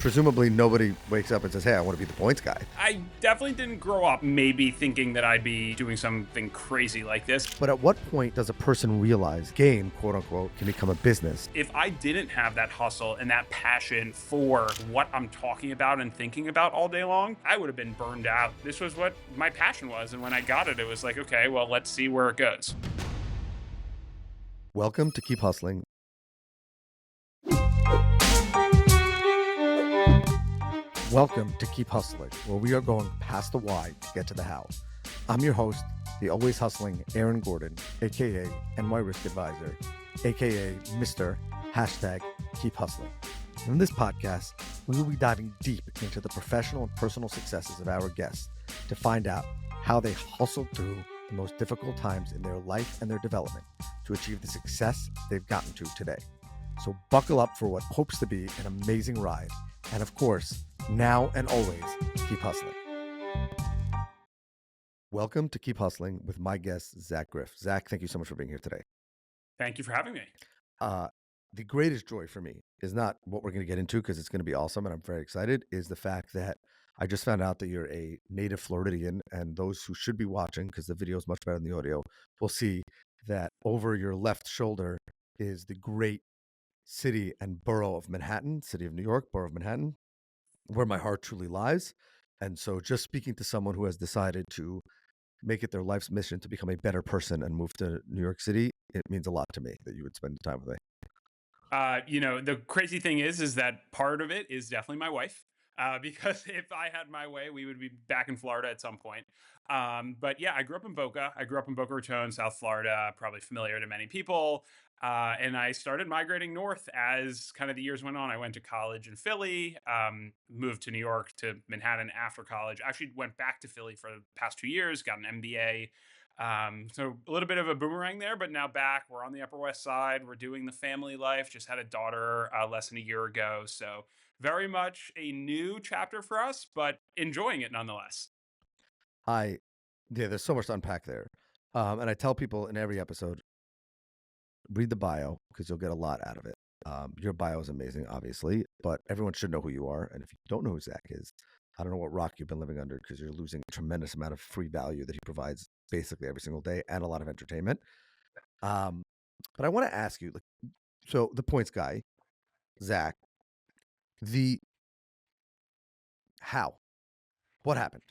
Presumably nobody wakes up and says, hey, I want to be the points guy. I definitely didn't grow up maybe thinking that I'd be doing something crazy like this. But at what point does a person realize game, quote unquote, can become a business? If I didn't have that hustle and that passion for what I'm talking about and thinking about all day long, I would have been burned out. This was what my passion was. And when I got it, it was like, okay, well, let's see where it goes. Welcome to Keep Hustling. Welcome to Keep Hustling, where we are going past the why to get to the how. I'm your host, the always hustling Aaron Gordon, aka NY Risk Advisor, aka Mr. Keep Hustling. In this podcast, we will be diving deep into the professional and personal successes of our guests to find out how they hustled through the most difficult times in their life and their development to achieve the success they've gotten to today. So buckle up for what hopes to be an amazing ride. And of course, now and always, keep hustling. Welcome to Keep Hustling with my guest, Zach Griff. Zach, thank you so much for being here today. Thank you for having me. The greatest joy for me is not what we're going to get into because it's going to be awesome and I'm very excited, is the fact that I just found out that you're a native Floridian, and those who should be watching, because the video is much better than the audio, will see that over your left shoulder is the great city and borough of Manhattan, city of New York, borough of Manhattan, where my heart truly lies. And so just speaking to someone who has decided to make it their life's mission to become a better person and move to New York City, it means a lot to me that you would spend time with me. The crazy thing is that part of it is definitely my wife. Because if I had my way, we would be back in Florida at some point. But yeah, I grew up in Boca. I grew up in Boca Raton, South Florida, probably familiar to many people. And I started migrating north as kind of the years went on. I went to college in Philly, moved to New York to Manhattan after college. Actually went back to Philly for the past 2 years, got an MBA. So a little bit of a boomerang there, but now back. We're on the Upper West Side. We're doing the family life. Just had a daughter less than a year ago. So very much a new chapter for us, but enjoying it nonetheless. Yeah, there's so much to unpack there. And I tell people in every episode, read the bio because you'll get a lot out of it. Your bio is amazing, obviously, but everyone should know who you are. And if you don't know who Zach is, I don't know what rock you've been living under, because you're losing a tremendous amount of free value that he provides basically every single day, and a lot of entertainment. Um, but I want to ask you, so the points guy, Zach, the how, what happened?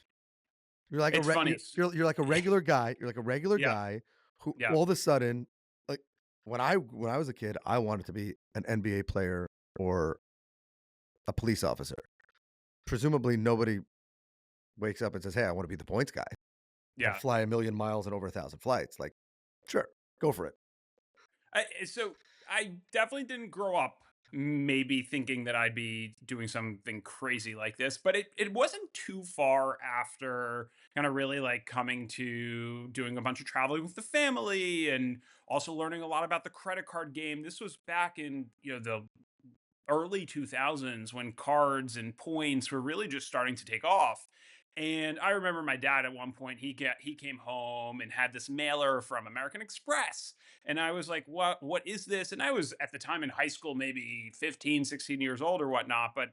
You're like It's funny. you're like a regular guy. You're like a regular Yeah. guy who Yeah. all of a sudden, like when I was a kid, I wanted to be an NBA player or a police officer. Presumably nobody wakes up and says, hey, I want to be the points guy and Yeah. fly 1,000,000 miles and over 1,000 flights. Like, sure, go for it. So I definitely didn't grow up maybe thinking that I'd be doing something crazy like this, but it wasn't too far after kind of really like coming to doing a bunch of traveling with the family and also learning a lot about the credit card game. This was back in, the early 2000s when cards and points were really just starting to take off. And I remember my dad at one point, he came home and had this mailer from American Express. And I was like, what is this? And I was at the time in high school, maybe 15, 16 years old or whatnot, but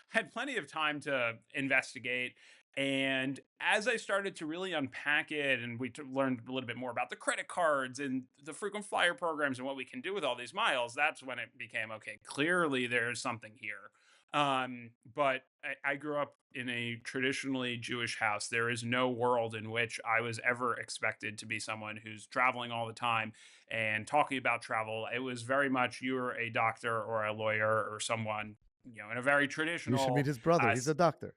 had plenty of time to investigate. And as I started to really unpack it, and we learned a little bit more about the credit cards and the frequent flyer programs and what we can do with all these miles, that's when it became okay. Clearly, there's something here. But I grew up in a traditionally Jewish house. There is no world in which I was ever expected to be someone who's traveling all the time and talking about travel. It was very much you're a doctor or a lawyer or someone, in a very You should meet traditional his brother. He's a doctor.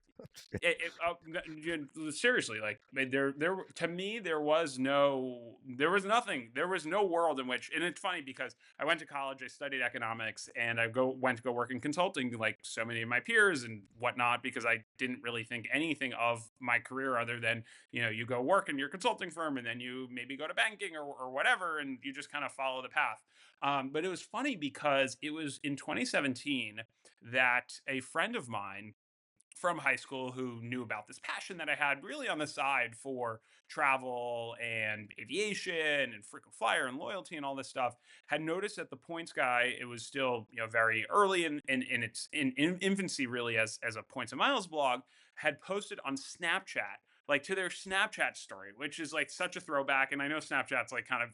seriously, like to me, there was nothing, there was no world in which, and it's funny because I went to college, I studied economics, and went to go work in consulting like so many of my peers and whatnot, because I didn't really think anything of my career other than, you go work in your consulting firm and then you maybe go to banking or whatever, and you just kind of follow the path. But it was funny because it was in 2017 that a friend of mine from high school who knew about this passion that I had really on the side for travel and aviation and frequent flyer and loyalty and all this stuff had noticed that the points guy, it was still, very early in its in infancy really as a points and miles blog, had posted on Snapchat, like to their Snapchat story, which is like such a throwback. And I know Snapchat's like kind of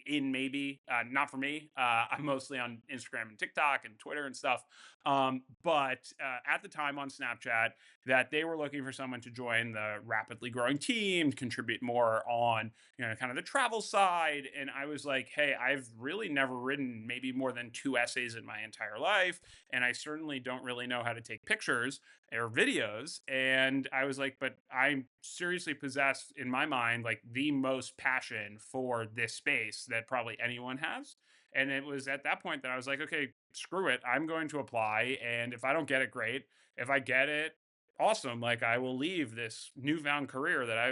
in maybe not for me. I'm mostly on Instagram and TikTok and Twitter and stuff. But at the time on Snapchat, that they were looking for someone to join the rapidly growing team, contribute more on kind of the travel side. And I was like, hey, I've really never written maybe more than 2 essays in my entire life, and I certainly don't really know how to take pictures or videos. And I was like, but I'm seriously possessed in my mind, like the most passion for this space that probably anyone has. And it was at that point that I was like, okay, screw it. I'm going to apply. And if I don't get it, great. If I get it, awesome. Like I will leave this newfound career that I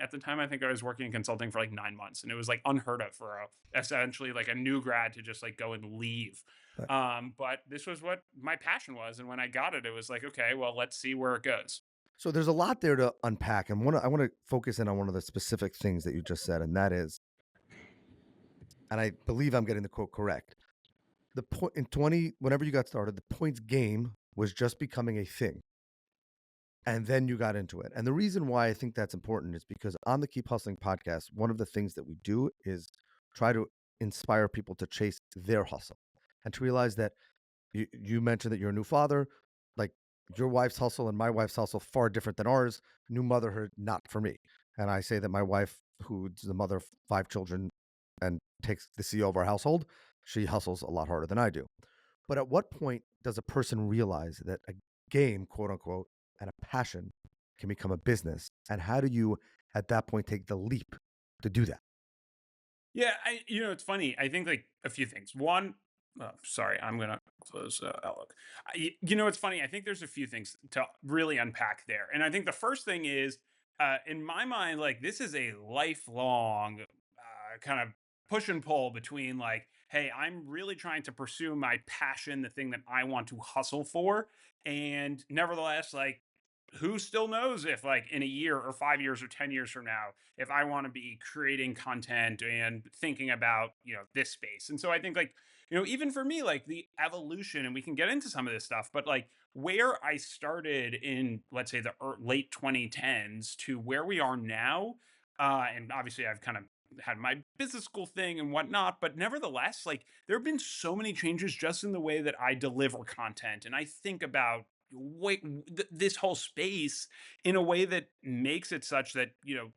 at the time I think I was working in consulting for like 9 months, and it was like unheard of for essentially like a new grad to just like go and leave. But But this was what my passion was, and when I got it, it was like, okay, well, let's see where it goes. so there's a lot there to unpack, and I want to focus in on one of the specific things that you just said, and that is, and I believe I'm getting the quote correct. The point in 20, whenever you got started, the points game was just becoming a thing. And then you got into it. And the reason why I think that's important is because on the Keep Hustling podcast, one of the things that we do is try to inspire people to chase their hustle and to realize that you mentioned that you're a new father, like your wife's hustle and my wife's hustle far different than ours. New motherhood, not for me. And I say that my wife, who's the mother of 5 children and takes the CEO of our household, she hustles a lot harder than I do. But at what point does a person realize that a game, quote unquote, and a passion can become a business? And how do you, at that point, take the leap to do that? Yeah, it's funny. I think like a few things. One, sorry, I'm gonna close Outlook. It's funny. I think there's a few things to really unpack there, and I think the first thing is, in my mind, like this is a lifelong kind of push and pull between like, hey, I'm really trying to pursue my passion, the thing that I want to hustle for, and nevertheless, like who still knows if like in a year or 5 years or 10 years from now if I want to be creating content and thinking about this space. And so I think like even for me, like the evolution, and we can get into some of this stuff, but like where I started in, let's say, the late 2010s to where we are now, and obviously I've kind of had my business school thing and whatnot, but nevertheless, like there have been so many changes just in the way that I deliver content and I think about wait this whole space in a way that makes it such that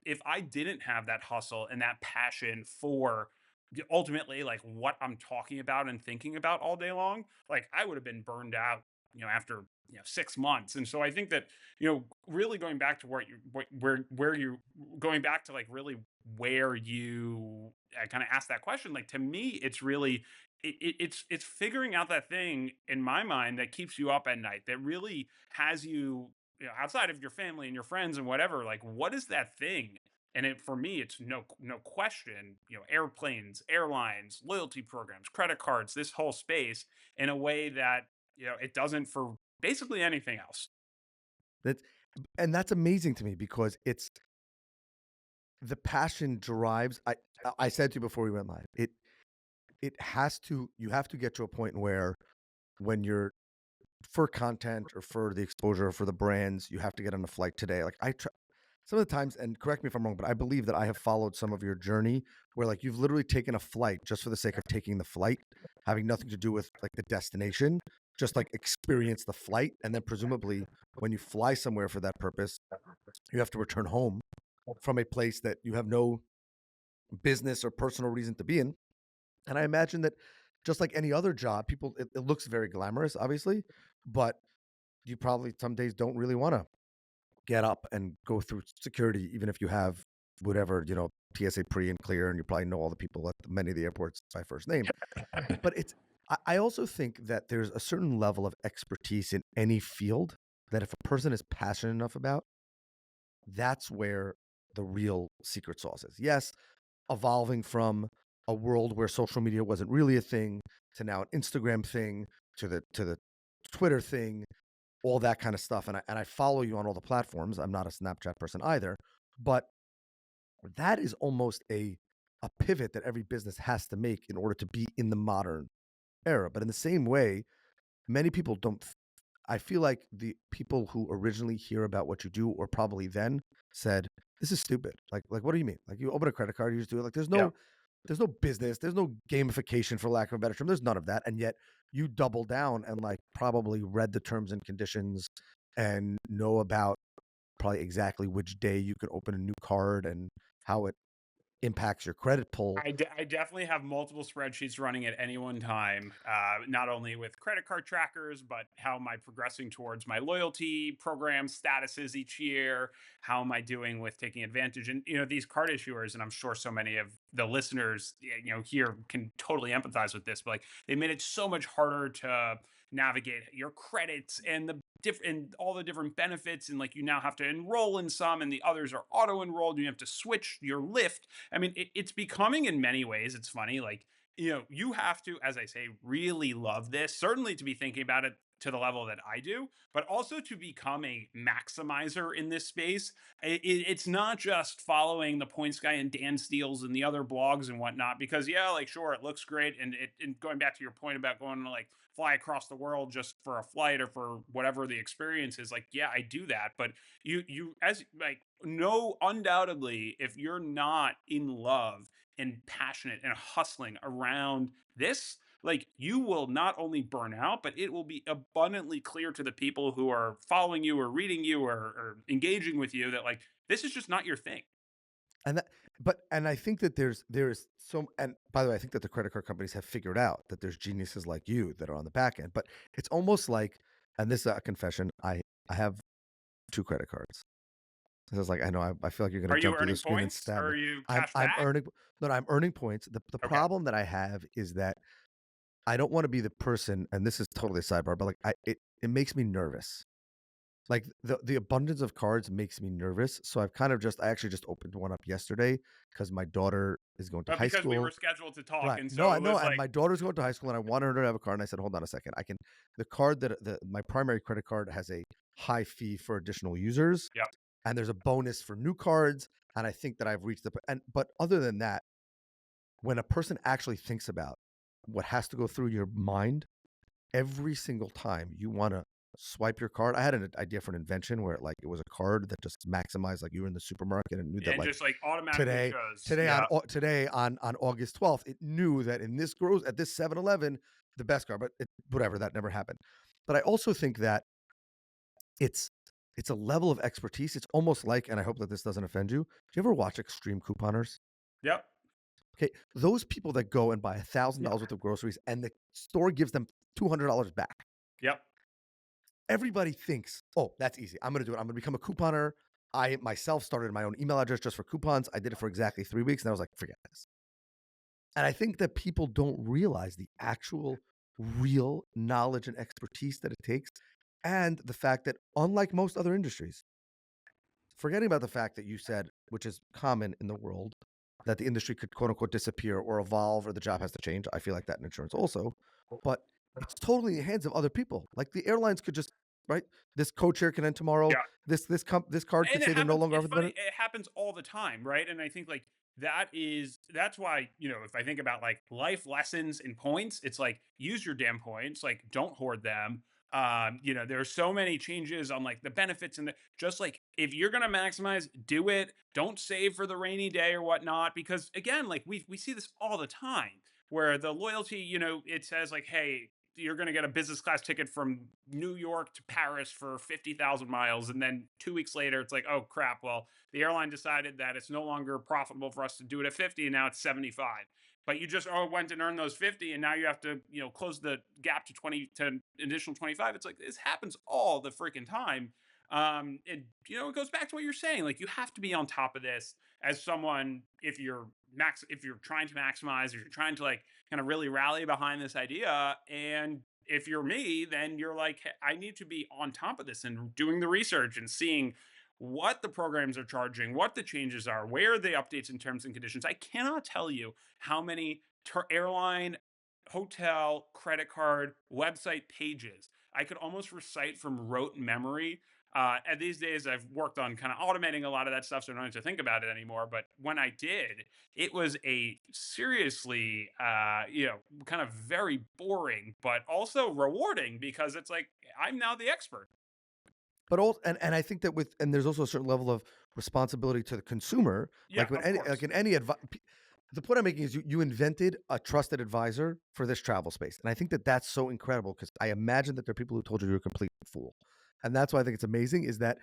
if I didn't have that hustle and that passion for ultimately like what I'm talking about and thinking about all day long, like I would have been burned out after 6 months. And so I think that really going back to where you going back to like really where you kind of asked that question, like to me it's really it's figuring out that thing in my mind that keeps you up at night, that really has you, outside of your family and your friends and whatever, like what is that thing? And for me it's no question, airplanes, airlines, loyalty programs, credit cards, this whole space, in a way that it doesn't for basically anything else. That's and that's amazing to me because it's the passion drives. I said to you before we went live, it has to you have to get to a point where when you're for content or for the exposure or for the brands, you have to get on a flight today. Like some of the times, and correct me if I'm wrong, but I believe that I have followed some of your journey where like you've literally taken a flight just for the sake of taking the flight, having nothing to do with like the destination, just like experience the flight. And then presumably when you fly somewhere for that purpose, you have to return home from a place that you have no business or personal reason to be in. And I imagine that just like any other job, people, it looks very glamorous, obviously, but you probably some days don't really want to get up and go through security, even if you have whatever, TSA pre and clear, and you probably know all the people at many of the airports by first name. But I also think that there's a certain level of expertise in any field that if a person is passionate enough about, that's where the real secret sauce is. Yes, evolving from a world where social media wasn't really a thing to now an Instagram thing to the Twitter thing. all that kind of stuff. And I follow you on all the platforms. I'm not a Snapchat person either, but that is almost a pivot that every business has to make in order to be in the modern era. But in the same way, many people don't. I feel like the people who originally hear about what you do, or probably then said, "This is stupid." Like, what do you mean? Like, you open a credit card, you just do it. Like, Yep. there's no business, there's no gamification, for lack of a better term. There's none of that, and yet you double down and like probably read the terms and conditions and know about probably exactly which day you can open a new card and how it impacts your credit pull. I definitely have multiple spreadsheets running at any one time, not only with credit card trackers, but how am I progressing towards my loyalty program statuses each year? How am I doing with taking advantage? And these card issuers, and I'm sure so many of the listeners, here can totally empathize with this. But like, they made it so much harder to navigate your credits and the different all the different benefits, and like you now have to enroll in some and the others are auto enrolled, you have to switch your lift. I mean, it's becoming, in many ways, it's funny. Like, you have to, as I say, really love this, certainly to be thinking about it to the level that I do, but also to become a maximizer in this space. It's not just following the Points Guy and Dan Steele's and the other blogs and whatnot, because, yeah, like, sure, it looks great. And going back to your point about going to like fly across the world just for a flight or for whatever the experience is, like, yeah, I do that. But you as like no, undoubtedly, if you're not in love and passionate and hustling around this, like, you will not only burn out, but it will be abundantly clear to the people who are following you or reading you or engaging with you that, like, this is just not your thing. And that, but I think that there's so, and by the way, I think that the credit card companies have figured out that there's geniuses like you that are on the back end. But it's almost like, and this is a confession, I have two credit cards. So it's like, I know, I feel like you're gonna Are you jump through the earning screen and points or stab me. are you I'm cash I'm back? earning no, no, I'm earning points. The Okay. problem that I have is that I don't want to be the person, and this is totally a sidebar, but like, it makes me nervous. Like, the abundance of cards makes me nervous. So I actually just opened one up yesterday because my daughter is going to But high because we were school. scheduled to talk, Right. and No, so I it know, was and like, my daughter's going to high school, and I wanted her to have a card, and I said, "Hold on a second. The card my primary credit card has a high fee for additional users, yep, and there's a bonus for new cards, and I think that I've reached but other than that, when a person actually thinks about what has to go through your mind every single time you wanna swipe your card. I had an idea for an invention where it was a card that just maximized, like, you were in the supermarket and knew that, and like, just like automatically today shows. today on Yeah. today on August 12th, it knew that in this gross at this 7-Eleven, the best card, but whatever, that never happened. But I also think that it's it's a level of expertise. It's almost like, and I hope that this doesn't offend you, do you ever watch Extreme Couponers? Yep. Okay, those people that go and buy Yeah. $1,000 worth of groceries and the store gives them $200 back. Yep. Everybody thinks, "Oh, that's easy. I'm gonna do it. I'm gonna become a couponer." I myself started my own email address just for coupons. I did it for exactly 3 weeks, and I was like, "Forget this." And I think that people don't realize the actual real knowledge and expertise that it takes, and the fact that, unlike most other industries, forgetting about the fact that you said, which is common in the world, that the industry could quote unquote disappear or evolve or the job has to change. I feel like that in insurance also, but it's totally in the hands of other people. Like, the airlines could just, right, this co-chair can end tomorrow. Yeah. This card could And it say they're no happens, longer it's offered the funny, benefit. it happens all the time, right? And I think, like, that's why, if I think about like life lessons and points, it's like, use your damn points, like, don't hoard them. There's so many changes on like the benefits, and just like, if you're gonna maximize, do it. Don't save for the rainy day or whatnot, because again, like, we see this all the time where the loyalty, it says like, hey, you're going to get a business class ticket from New York to Paris for 50,000 miles. And then 2 weeks later, it's like, oh, crap. Well, the airline decided that it's no longer profitable for us to do it at 50, and now it's 75. But you just went and earned those 50, and now you have to, close the gap to 20 to additional 25. It's like, this happens all the freaking time. It goes back to what you're saying. Like, you have to be on top of this as someone, if you're trying to maximize, if you're trying to like kind of really rally behind this idea. And if you're me, then you're like, "Hey, I need to be on top of this and doing the research and seeing what the programs are charging, what the changes are, where are the updates in terms and conditions." I cannot tell you how many airline, hotel, credit card, website pages I could almost recite from rote memory. And these days, I've worked on kind of automating a lot of that stuff, so I don't have to think about it anymore. But when I did, it was a seriously, kind of very boring, but also rewarding because it's like I'm now the expert. But also, and I think that with and there's also a certain level of responsibility to the consumer. Yeah, Like when of any like course. in any advice, the point I'm making is you invented a trusted advisor for this travel space, and I think that that's so incredible because I imagine that there are people who told you you're a complete fool, and that's why I think it's amazing. Is that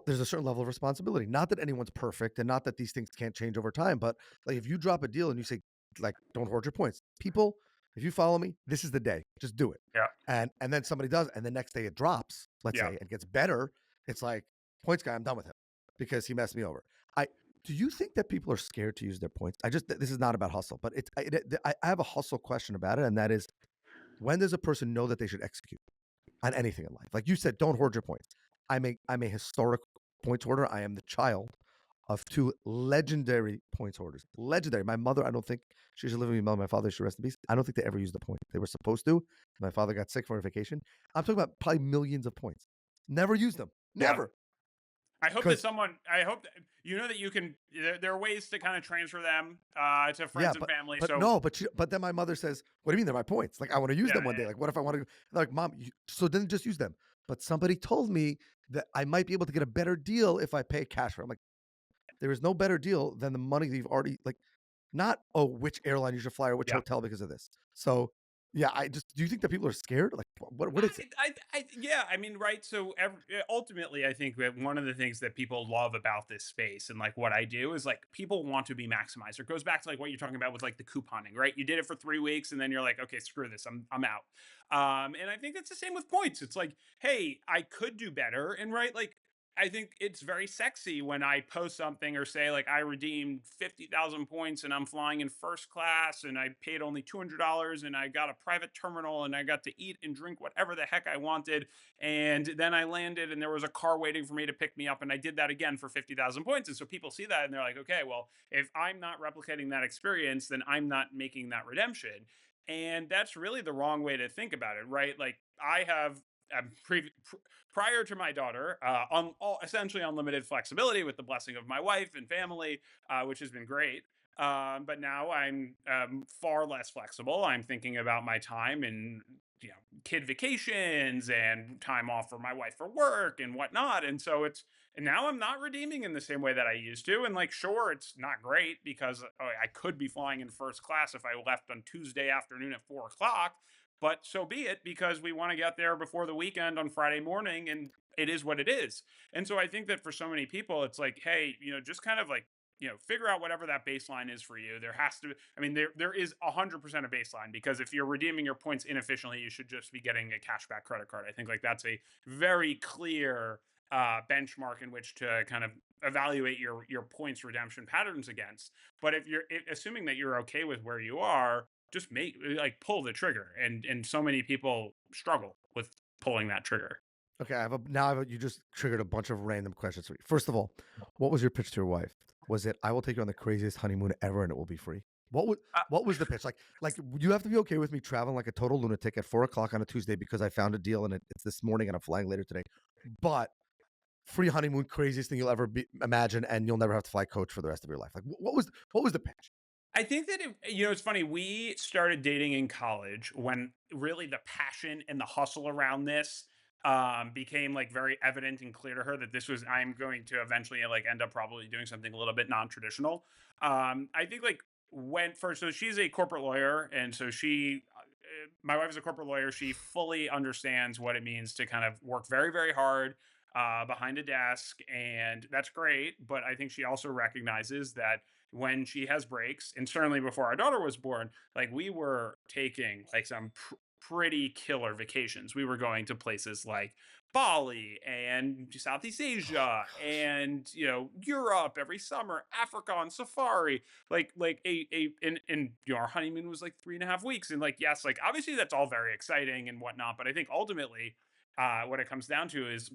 there's a certain level of responsibility. Not that anyone's perfect, and not that these things can't change over time, but like if you drop a deal and you say like don't hoard your points, people. If you follow me, this is the day. Just do it. Yeah, And then somebody does, and the next day it drops, let's yeah. say, and gets better. It's like points guy, I'm done with him because he messed me over. I Do you think that people are scared to use their points? This is not about hustle, but I have a hustle question about it, and that is when does a person know that they should execute on anything in life? Like you said, don't hoard your points. I'm a historic points hoarder. I am the child of two legendary points hoarders. Legendary. My mother, I don't think she's a living mother. My father should rest in peace. I don't think they ever used the point. They were supposed to. My father got sick for a vacation. I'm talking about probably millions of points. Never used them. Yeah. Never. I hope that Because someone. I hope that you know that you can. There are ways to kind of transfer them to yeah, friends and family. but So no, but then my mother says, "What do you mean they're my points? Like I want to use yeah, them one day. Like what if I want to?" Like mom, so then just use them. But somebody told me that I might be able to get a better deal if I pay cash for it. I'm like, there is no better deal than the money that you've already like. Not which airline you should fly or which yeah. hotel because of this. So yeah, I just do you think that people are scared? Like what is it? Yeah, I mean, right. So ultimately, I think that one of the things that people love about this space and like what I do is like people want to be maximized. It goes back to like what you're talking about with like the couponing, right? You did it for 3 weeks and then you're like, okay, screw this, I'm out. And I think it's the same with points. It's like, hey, I could do better, and right, like I think it's very sexy when I post something or say like I redeemed 50,000 points and I'm flying in first class and I paid only $200 and I got a private terminal and I got to eat and drink whatever the heck I wanted, and then I landed and there was a car waiting for me to pick me up and I did that again for 50,000 points. And so people see that and they're like, okay, well, if I'm not replicating that experience, then I'm not making that redemption. And that's really the wrong way to think about it, right? Like I have prior to my daughter, essentially unlimited flexibility with the blessing of my wife and family, which has been great. But now I'm far less flexible. I'm thinking about my time and kid vacations and time off for my wife for work and whatnot. And so and now I'm not redeeming in the same way that I used to. And like, sure, it's not great because I could be flying in first class if I left on Tuesday afternoon at 4 o'clock, but so be it because we want to get there before the weekend on Friday morning, and it is what it is. And so I think that for so many people it's like, hey, just kind of like figure out whatever that baseline is for you. There has to, I mean, there is 100% a baseline, because if you're redeeming your points inefficiently, you should just be getting a cashback credit card. I think like that's a very clear benchmark in which to kind of evaluate your points redemption patterns against. But if you're assuming that you're okay with where you are, just make like pull the trigger. And so many people struggle with pulling that trigger. Okay, you just triggered a bunch of random questions for me. First of all, what was your pitch to your wife? Was it I will take you on the craziest honeymoon ever and it will be free? What was the pitch? Like you have to be okay with me traveling like a total lunatic at 4 o'clock on a Tuesday because I found a deal and it's this morning and I'm flying later today. But free honeymoon, craziest thing you'll ever imagine, and you'll never have to fly coach for the rest of your life. Like what was the pitch? I think that it's funny. We started dating in college when really the passion and the hustle around this became like very evident and clear to her that this was I'm going to eventually like end up probably doing something a little bit non-traditional. I think like when first, so she's a corporate lawyer, and so my wife is a corporate lawyer. She fully understands what it means to kind of work very, very hard behind a desk, and that's great. But I think she also recognizes that when she has breaks, and certainly before our daughter was born, like we were taking like some pretty killer vacations. We were going to places like Bali and Southeast Asia Oh gosh. and Europe every summer, Africa on safari, like a and our honeymoon was like 3.5 weeks. And like, yes, like obviously that's all very exciting and whatnot, but I think ultimately what it comes down to is,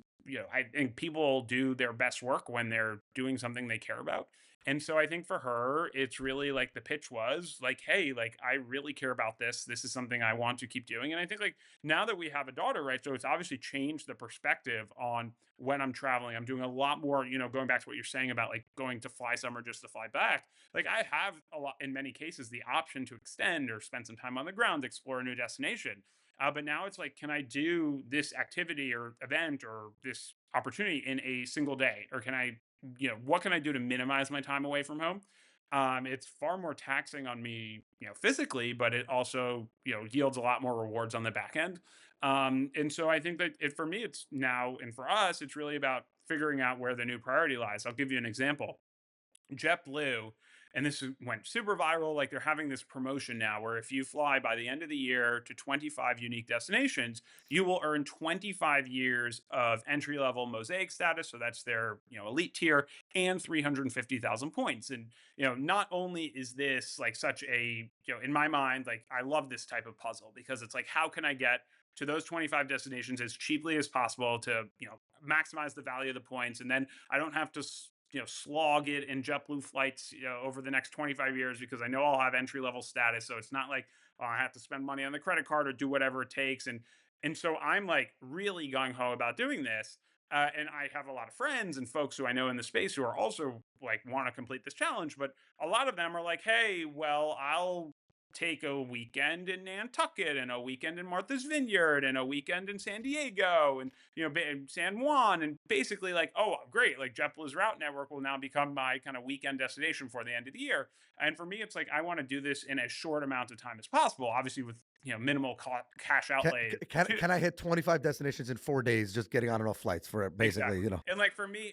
I think people do their best work when they're doing something they care about. And so I think for her, it's really like the pitch was like, hey, like I really care about this. This is something I want to keep doing. And I think like now that we have a daughter, right? So it's obviously changed the perspective on when I'm traveling. I'm doing a lot more, going back to what you're saying about like going to fly somewhere just to fly back. Like I have a lot, in many cases, the option to extend or spend some time on the ground, explore a new destination. But now it's like, can I do this activity or event or this opportunity in a single day? Or can I, what can I do to minimize my time away from home? It's far more taxing on me, physically, but it also, yields a lot more rewards on the back end. And so I think that for me, it's now, and for us, it's really about figuring out where the new priority lies. I'll give you an example. JetBlue, and went super viral. Like they're having this promotion now where if you fly by the end of the year to 25 unique destinations, you will earn 25 years of entry level mosaic status. So that's their, elite tier, and 350,000 points. And, not only is this like such a, in my mind, like I love this type of puzzle because it's like, how can I get to those 25 destinations as cheaply as possible to, maximize the value of the points. And then I don't have to slog it in JetBlue flights, over the next 25 years because I know I'll have entry level status. So it's not like, oh, I have to spend money on the credit card or do whatever it takes. And so I'm like really gung ho about doing this. And I have a lot of friends and folks who I know in the space who are also like want to complete this challenge, but a lot of them are like, hey, well, I'll take a weekend in Nantucket and a weekend in Martha's Vineyard and a weekend in San Diego and San Juan, and basically like, oh great, like JetBlue's route network will now become my kind of weekend destination for the end of the year. And for me, it's like I want to do this in as short amount of time as possible, obviously with minimal cash Can, outlay. can I hit 25 destinations in 4 days just getting on and off flights for basically, Exactly. And like for me,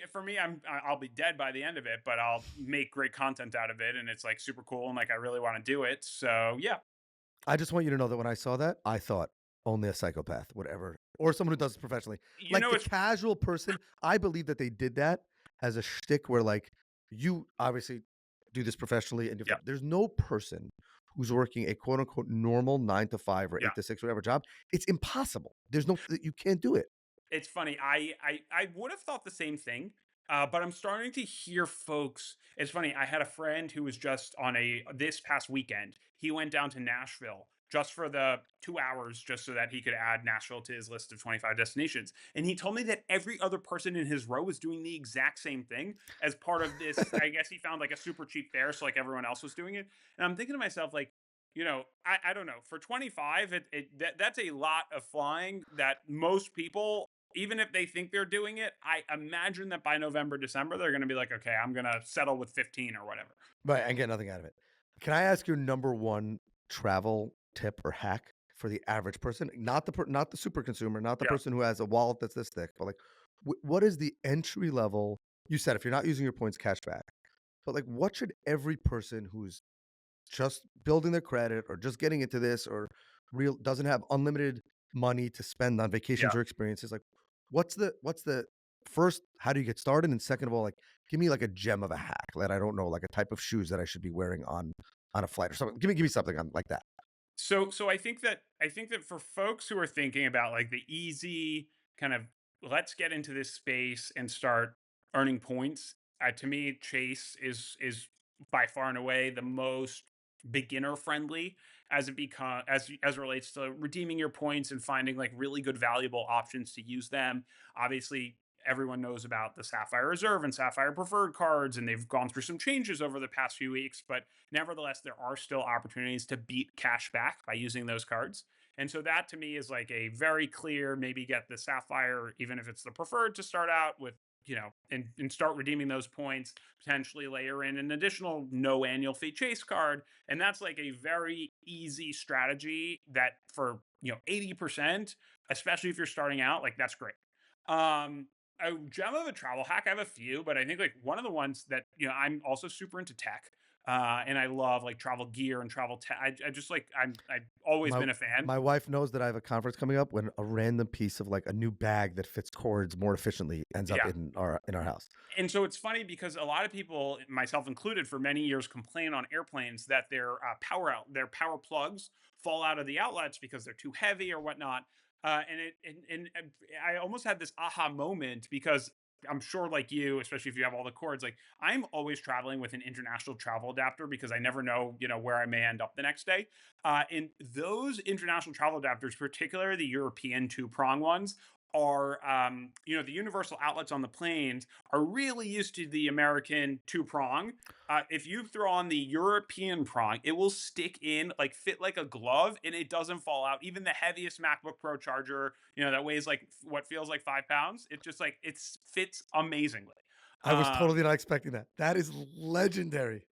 I'll be dead by the end of it, but I'll make great content out of it, and it's like super cool, and like I really want to do it. So yeah, I just want you to know that when I saw that, I thought only a psychopath would ever, or someone who does it professionally. you Like know the it's casual person, I believe that they did that as a shtick where like you obviously do this professionally and yeah, there's no person who's working a quote unquote normal 9 to 5 or yeah. 8 to 6 whatever job. It's impossible. There's no, you can't do it. It's funny. I would have thought the same thing, but I'm starting to hear folks. It's funny. I had a friend who was just on a this past weekend. He went down to Nashville just for the 2 hours, just so that he could add Nashville to his list of 25 destinations. And he told me that every other person in his row was doing the exact same thing as part of this. I guess he found like a super cheap fare, so like everyone else was doing it. And I'm thinking to myself, like, I don't know. For 25, that's a lot of flying that most people, even if they think they're doing it, I imagine that by November, December, they're going to be like, okay, I'm going to settle with 15 or whatever. Right, and get nothing out of it. Can I ask your number one travel tip or hack for the average person? Not the super consumer, not the Yeah. person who has a wallet that's this thick, but like what is the entry level? You said if you're not using your points, cash back. But like what should every person who's just building their credit or just getting into this or real doesn't have unlimited money to spend on vacations Yeah. or experiences, like what's the first, how do you get started, and second of all, like give me like a gem of a hack that I don't know, like a type of shoes that I should be wearing on a flight or something. Give me something on like that. So I think that for folks who are thinking about like the easy kind of let's get into this space and start earning points, to me Chase is by far and away the most beginner friendly as it become as it relates to redeeming your points and finding like really good valuable options to use them. Obviously, everyone knows about the Sapphire Reserve and Sapphire Preferred cards, and they've gone through some changes over the past few weeks, but nevertheless, there are still opportunities to beat cash back by using those cards. And so that to me is like a very clear, maybe get the Sapphire, even if it's the preferred to start out with, and start redeeming those points, potentially layer in an additional no annual fee chase card. And that's like a very easy strategy that for, 80%, especially if you're starting out, like that's great. A gem of a travel hack, I have a few, but I think like one of the ones that, I'm also super into tech. And I love like travel gear and travel tech. I just like I've always My been a fan. my wife knows that I have a conference coming up when a random piece of like a new bag that fits cords more efficiently ends up Yeah. in our house. And so it's funny because a lot of people, myself included, for many years complain on airplanes that their power plugs fall out of the outlets because they're too heavy or whatnot. And I almost had this aha moment because I'm sure, like you, especially if you have all the cords, like I'm always traveling with an international travel adapter because I never know, where I may end up the next day. And those international travel adapters, particularly the European two prong ones, are the universal outlets on the planes are really used to the American two prong. If you throw on the European prong, it will stick in, like fit like a glove, and it doesn't fall out. Even the heaviest MacBook Pro charger, that weighs like what feels like 5 pounds, it just like it fits amazingly. I was Um, totally not expecting that. That is legendary.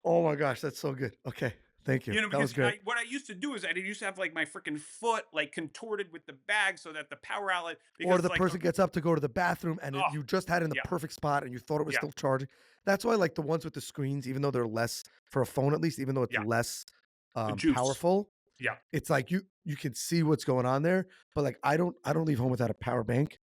Oh my gosh, that's so good. Okay, thank you. That was because great. what I used to do is I used to have like my freaking foot like contorted with the bag so that the power outlet, Or because it's the like person gets up to go to the bathroom and oh you just had it in the yeah, perfect spot and you thought it was yeah, still charging. That's why, like the ones with the screens, even though they're less for a phone, at least, even though it's yeah, less juice, powerful, yeah, it's like you can see what's going on there. But like I don't leave home without a power bank,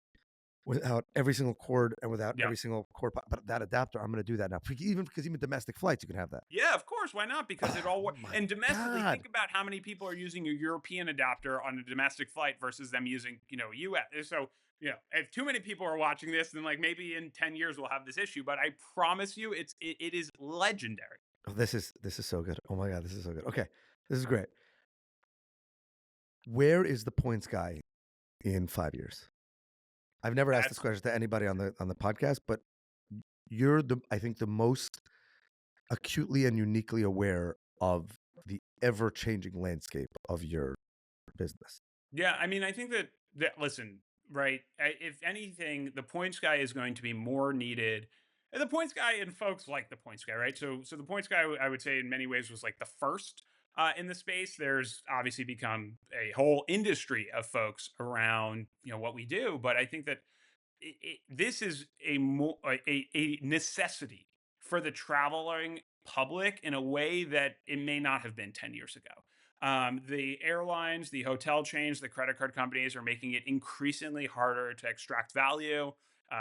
without every single cord, and without yeah. every single cord. But that adapter, I'm going to do that now. Even domestic flights, you can have that. Yeah, of course. Why not? Because it all Oh works. my And domestically, god. think about how many people are using a European adapter on a domestic flight versus them using, US. So, if too many people are watching this, then like maybe in 10 years we'll have this issue. But I promise you, it is legendary. Oh, this is so good. Oh my god, this is so good. Okay, this is great. Where is the points guy in 5 years? I've never asked this That's question to anybody on the podcast, but you're I think the most acutely and uniquely aware of the ever changing landscape of your business. Yeah, I mean, I think that listen, right? If anything, the points guy is going to be more needed. And the points guy and folks like the points guy, right? So the points guy, I would say, in many ways was like the first in the space. There's obviously become a whole industry of folks around what we do, but I think that this is a necessity for the traveling public in a way that it may not have been 10 years ago. The airlines, the hotel chains, the credit card companies are making it increasingly harder to extract value,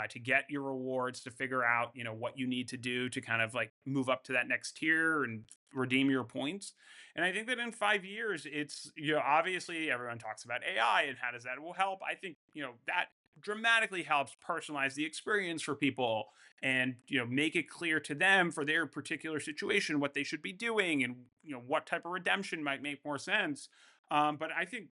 to get your rewards, to figure out what you need to do to kind of like move up to that next tier and redeem your points. And I think that in 5 years, it's obviously everyone talks about AI and how does that will help. I think that dramatically helps personalize the experience for people and make it clear to them for their particular situation what they should be doing and what type of redemption might make more sense. But I think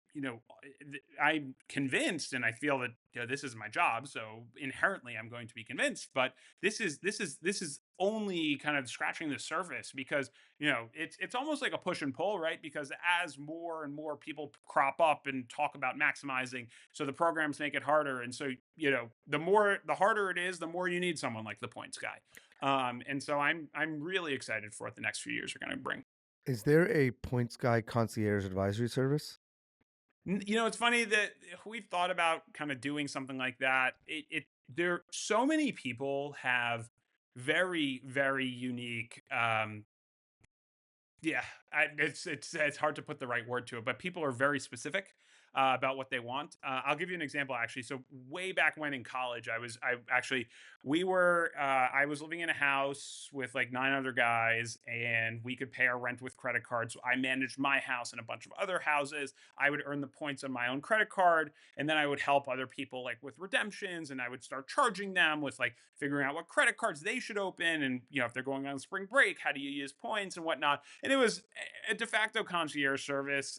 I'm convinced, and I feel that this is my job, so inherently I'm going to be convinced. But this is only kind of scratching the surface because it's almost like a push and pull, right? Because as more and more people crop up and talk about maximizing, so the programs make it harder, and so the harder it is, the more you need someone like the points guy. And so I'm really excited for what the next few years are going to bring. Is there a points guy concierge advisory service? It's funny that we've thought about kind of doing something like that. There so many people have very very unique yeah, it's hard to put the right word to it, but people are very specific about what they want. I'll give you an example actually. So way back when in college, I was living in a house with like 9 other guys, and we could pay our rent with credit cards. So I managed my house and a bunch of other houses. I would earn the points on my own credit card, and then I would help other people like with redemptions, and I would start charging them with like figuring out what credit cards they should open, and if they're going on spring break, how do you use points and whatnot. And it was a de facto concierge service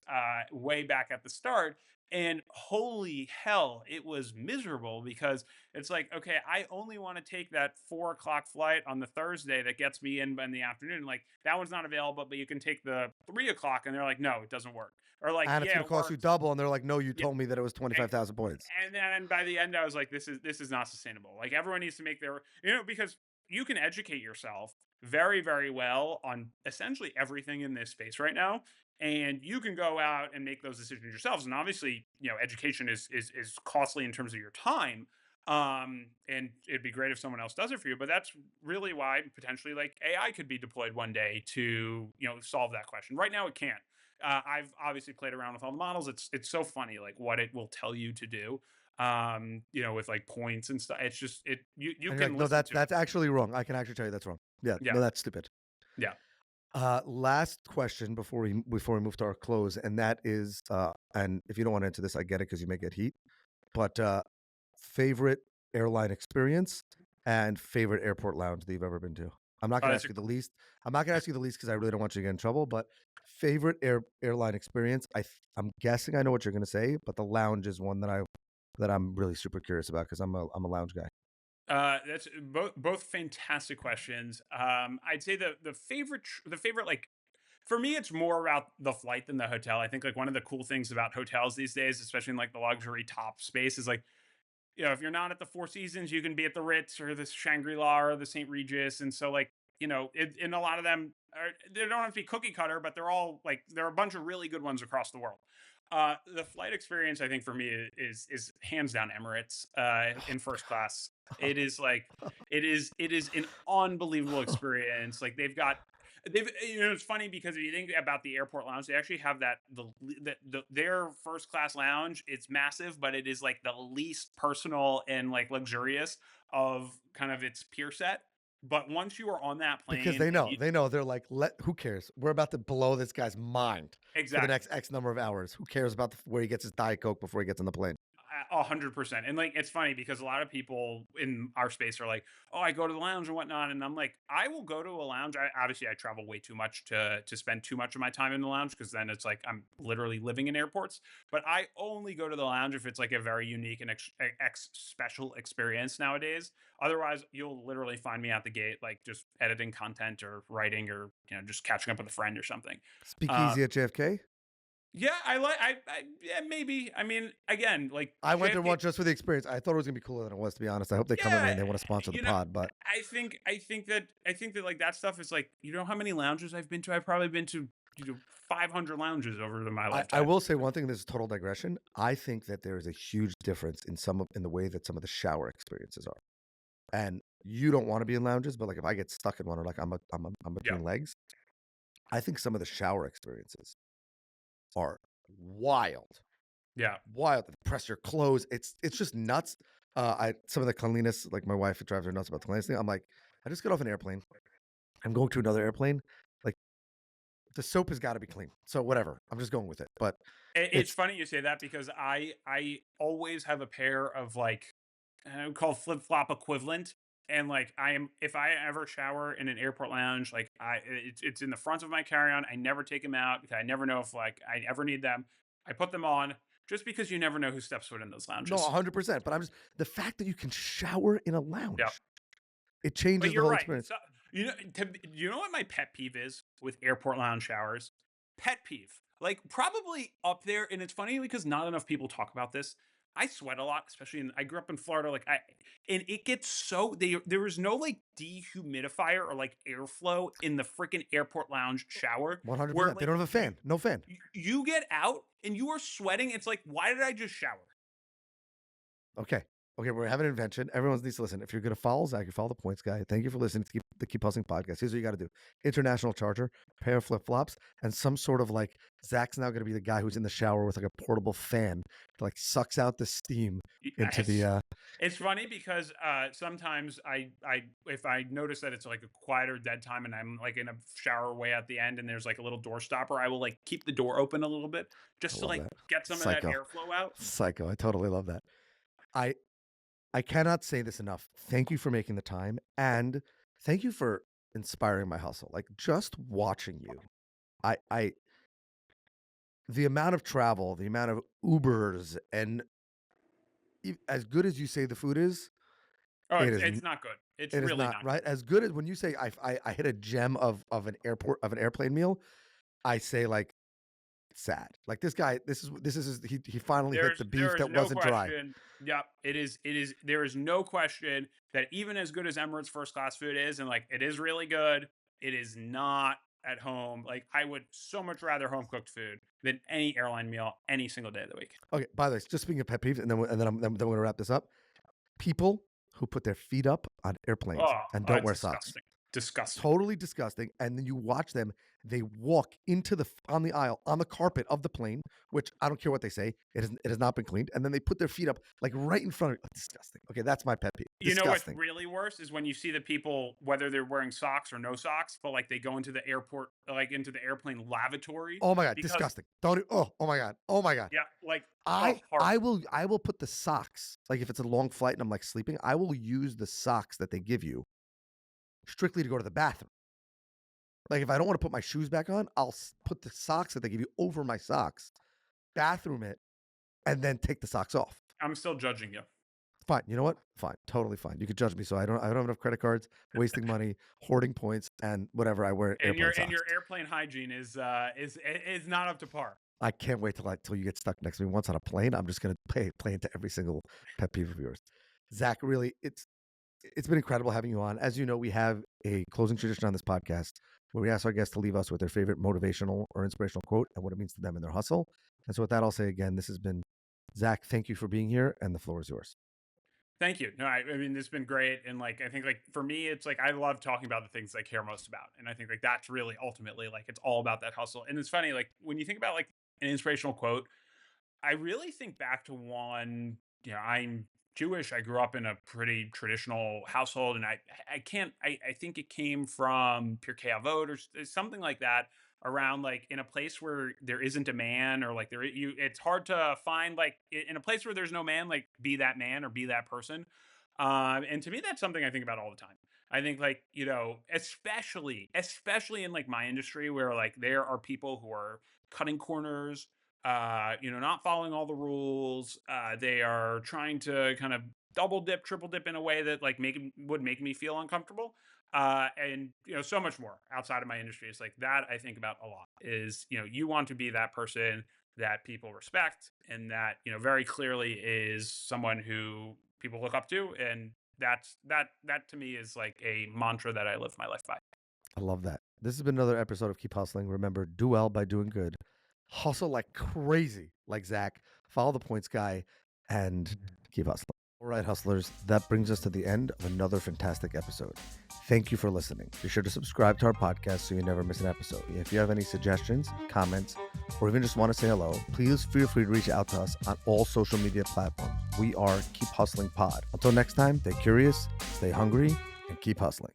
way back at the start. And holy hell, it was miserable because it's like, okay, I only want to take that 4 o'clock flight on the Thursday that gets me in the afternoon. Like that one's not available, but you can take the 3 o'clock. And they're like, no, it doesn't work. Or like, And it's yeah, going to it cost you works. double. And they're like, no, you Yeah. told me that it was And, 25,000 points. and then by the end, I was like, this is not sustainable. Like everyone needs to make their, because you can educate yourself very, very well on essentially everything in this space right now. And you can go out and make those decisions yourselves. And obviously, education is costly in terms of your time. And it'd be great if someone else does it for you. But that's really why potentially like AI could be deployed one day to, solve that question. Right now it can't. I've obviously played around with all the models. It's so funny like what it will tell you to do. With like points and stuff. It's just you And you're like, can no, listen that's to it. that's actually wrong. I can actually tell you that's wrong. Yeah, Yeah. no, that's stupid. Yeah. Last question before we move to our close, and that is, and if you don't want to answer this, I get it because you may get heat. But favorite airline experience and favorite airport lounge that you've ever been to. I'm not Oh, gonna that's ask you the least. I'm not gonna ask you the least because I really don't want you to get in trouble. But favorite airline experience. I'm guessing I know what you're gonna say, but the lounge is one that I'm really super curious about because I'm a lounge guy. That's both fantastic questions. I'd say the favorite like for me, it's more about the flight than the hotel. I think like one of the cool things about hotels these days, especially in like the luxury top space, is like if you're not at the Four Seasons, you can be at the Ritz or the Shangri La or the St. Regis, and so like and a lot of them they don't have to be cookie cutter, but they're all like there are a bunch of really good ones across the world. The flight experience, I think, for me is hands down Emirates in first class. It is like it is an unbelievable experience. Like they've it's funny because if you think about the airport lounge, they actually have their first class lounge. It's massive, but it is like the least personal and like luxurious of kind of its peer set. But once you are on that Because plane and you they know they're like, who cares? We're about to blow this guy's mind for the exactly next X number of hours. Who cares about where he gets his Diet Coke before he gets on the plane? 100%. And like it's funny because a lot of people in our space are like, "Oh, I go to the lounge and whatnot," and I'm like, I will go to a lounge. Obviously I travel way too much to spend too much of my time in the lounge because then it's like I'm literally living in airports. But I only go to the lounge if it's like a very unique and special experience nowadays. Otherwise, you'll literally find me at the gate, like just editing content or writing or just catching up with a friend or something. Uh, Speakeasy at JFK. yeah, yeah, maybe. I mean, again, like I went there JFK. once just for the experience. I thought it was gonna be cooler than it was, to be honest. I hope they come to me Yeah, and they want to sponsor the you know, pod. But I think that like that stuff is like how many lounges I've been to? I've probably been to 500 lounges over my I lifetime. will say one thing. This is total digression. I think that there is a huge difference in the way that some of the shower experiences are. And you don't want to be in lounges, but like if I get stuck in one or like I'm Yeah, between legs, I think some of the shower experiences are wild. yeah. Wild. Press your clothes. It's just nuts. I some of the cleanliness, like my wife drives her nuts about the cleanliness thing. I'm like, I just got off an airplane. I'm going to another airplane. Like the soap has got to be clean. So whatever. I'm just going with it. But It's it's funny you say that because I always have a pair of like I would call flip flop equivalent. And like I am, if I ever shower in an airport lounge, like it's in the front of my carry on. I never take them out because I never know if like I ever need them. I put them on just because you never know who steps foot in those no lounges. 100%. But I'm just the fact that you can shower in a Yeah. lounge, it But changes the you're whole right. experience. So you know what my pet peeve is with airport lounge showers? Pet peeve. Like probably up there, and it's funny because not enough people talk about this. I sweat a lot, especially I grew up in Florida. And it gets so there is no like dehumidifier or like airflow in the freaking airport lounge shower where 100%. They like don't have a fan. No fan. you get out and you are sweating. It's like, why did I just shower? Okay. Okay, we're having an invention. Everyone needs to listen. If you're going to follow Zach, you follow the points guy. Thank you for listening to the Keep Hustling podcast. Here's what you got to do: international charger, pair of flip flops, and some sort of like Zach's now going to be the guy who's in the shower with like a portable fan that like sucks out the steam into the. Yes. It's funny because sometimes I if I notice that it's like a quieter dead time and I'm like in a shower way at the end and there's like a little door stopper, I will like keep the door open a little bit I just to love like that. get some of that Psycho, airflow out. psycho. I totally love that. I I cannot say this enough. Thank you for making the time, and thank you for inspiring my hustle. Like just watching you, I the amount of travel, the amount of Ubers, and as good as you say the food is, Oh, it it's is it's not good. It's it is really not not good. right. As good as when you say I hit a gem of an airplane meal, I say like sad. Like this guy, he finally hit the There beef is that no wasn't dry. question. Yep, it is there is no question that even as good as Emirates first class food is and like it is really good, it is not at home. Like I would so much rather home cooked food than any airline meal any single day of the week. Okay, by the way, just speaking of pet peeves, and then we're gonna wrap this up. People who put their feet up on airplanes Oh, and don't it's wear socks. disgusting. Disgusting. Totally disgusting. And then you watch them, they walk on the aisle, on the carpet of the plane, which I don't care what they say, it has not been cleaned. And then they put their feet up like right in front of it. Disgusting. Okay, that's my pet peeve. You know what's Disgusting. really worse is when you see the people, whether they're wearing socks or no socks, but like they go into the airport, like into the airplane lavatory Oh my God, because disgusting. Don't oh my God. Oh my God. yeah, like oh, I horrible. I will put the socks, like if it's a long flight and I'm like sleeping, I will use the socks that they give you strictly to go to the bathroom. Like if I don't want to put my shoes back on, I'll put the socks that they give you over my socks, bathroom it, and then take the socks off. I'm still judging you. Fine. You know what? Fine. Totally fine. You could judge me. So I don't have enough credit cards, wasting money, hoarding points, and whatever. I wear And airplane socks. your airplane hygiene is not up to par. I can't wait till you get stuck next to me once on a plane. I'm just gonna play into every single pet peeve of yours. Zach, really, it's been incredible having you on. As you know, we have a closing tradition on this podcast where we ask our guests to leave us with their favorite motivational or inspirational quote and what it means to them in their hustle. And so with that, I'll say again, this has been Zach. Thank you for being here, and the floor is yours. Thank you. No, I mean, this has been great. And like, I think like for me, it's like, I love talking about the things I care most about. And I think like that's really ultimately like, it's all about that hustle. And it's funny, like when you think about like an inspirational quote, I really think back to one, I'm Jewish. I grew up in a pretty traditional household, and I can't, I think it came from Pirkei Avot or something like that, around like in a place where there isn't a man, or like it's hard to find like in a place where there's no man, like be that man or be that person. And to me, that's something I think about all the time. I think like, especially in like my industry where like there are people who are cutting corners, not following all the rules. They are trying to kind of double dip, triple dip in a way that like would make me feel uncomfortable. And so much more outside of my industry. It's like that I think about a lot is, you want to be that person that people respect and that, very clearly is someone who people look up to. And that to me is like a mantra that I live my life by. I love that. This has been another episode of Keep Hustling. Remember, do well by doing good. Hustle like crazy, like Zach. Follow the points guy and keep hustling. All right, hustlers, that brings us to the end of another fantastic episode. Thank you for listening. Be sure to subscribe to our podcast so you never miss an episode. If you have any suggestions, comments, or even just want to say hello, please feel free to reach out to us on all social media platforms. We are Keep Hustling Pod. Until next time, stay curious, stay hungry, and keep hustling.